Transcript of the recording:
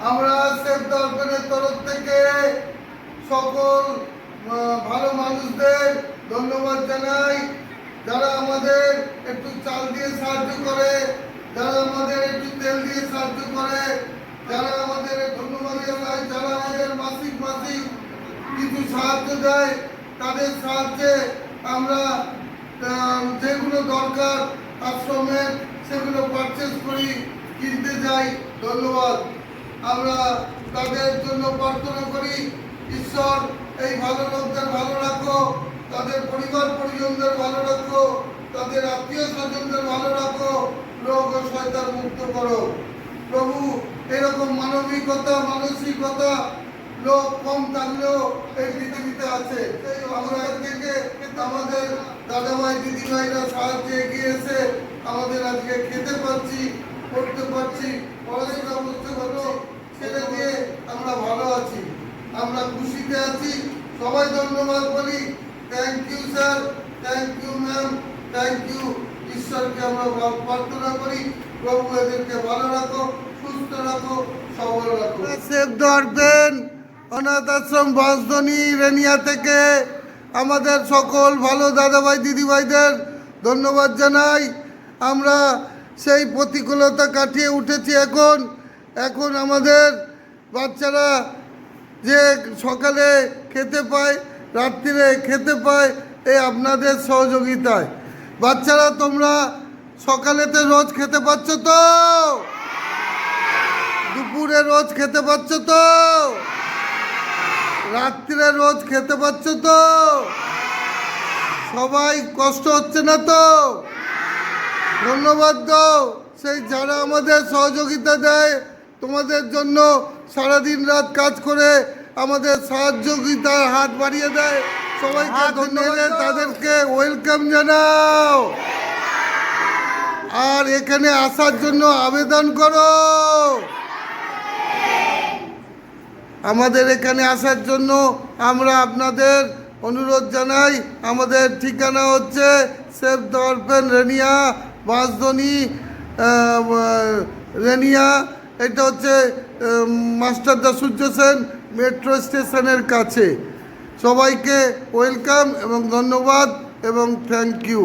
আমরা সেভ দর্পণের তরফ থেকে সকল ভালো মানুষদের ধন্যবাদ জানাই, যারা আমাদের একটু চাল দিয়ে সাহায্য করে, যারা আমাদের একটু তেল দিয়ে সাহায্য করে, যারা আমাদের ধন্যবাদ জানাই, যারা আমাদের মাসিক কিছু সাহায্য দেয়, তাদের সাহায্যে আমরা যেগুলো দরকার আশ্রমের সেগুলো পারচেস করি, কিনতে যাই। ধন্যবাদ। আমরা তাদের জন্য প্রার্থনা করি, ঈশ্বর এই ভালো লোকদের ভালো রাখো, তাদের পরিবার পরিজনদের ভালো রাখো, তাদের আত্মীয় স্বজনদের ভালো রাখো, রোগ ও শয়তান মুক্ত করো। প্রভু, এরকম মানবিকতা মানসিকতা লোক কম থাকলেও এই পৃথিবীতে আছে। আমরা এর থেকে আমাদের দাদাভাই দিদিভাইরা সাহায্যে এগিয়ে এসে আমাদের আজকে খেতে পারছি, পড়তে পারছি, পড়াশোনা করতে পারো, ছেড়ে দিয়ে আমরা ভালো আছি, আমরা খুশিতে আছি। সবাই ধন্যবাদ বলি। Thank you sir, thank you ma'am, thank you. ঈশ্বরকে আমরা প্রার্থনা করি, প্রভু এদেরকে ভালো রাখো, সুস্থ রাখো, সবল রাখো। সেভ দর্পণ অনাথ আশ্রম বাঁশদ্বনি রেনিয়া থেকে আমাদের সকল ভালো দাদাভাই দিদিভাইদের ধন্যবাদ জানাই। আমরা সেই প্রতিকূলতা কাটিয়ে উঠেছি। এখন আমাদের বাচ্চারা যে সকালে খেতে পায়, রাত্রিরে খেতে পায়, এই আপনাদের সহযোগিতায়। বাচ্চারা, তোমরা সকালেতে রোজ খেতে পাচ্ছ তো? দুপুরে রোজ খেতে পাচ্ছ তো? রাত্রিরে রোজ খেতে পাচ্ছ তো? সবাই কষ্ট হচ্ছে না তো? ধন্যবাদ দাও সেই যারা আমাদের সহযোগিতা দেয়, তোমাদের জন্য সারাদিন রাত কাজ করে আমাদের সহযোগিতার হাত বাড়িয়ে দেয়। সবাইকে ধন্যবাদ, তাদেরকে ওয়েলকাম জানাও। আর এখানে আসার জন্য আবেদন করো। আমাদের এখানে আসার জন্য আমরা আপনাদের অনুরোধ জানাই। আমাদের ঠিকানা হচ্ছে সেভ দর্পণ রেনিয়া বাঁশদ্বনি রেনিয়া। এটা হচ্ছে মাস্টারদা সূর্য সেন মেট্রো স্টেশনের কাছে। সবাইকে ওয়েলকাম এবং ধন্যবাদ এবং থ্যাংক ইউ।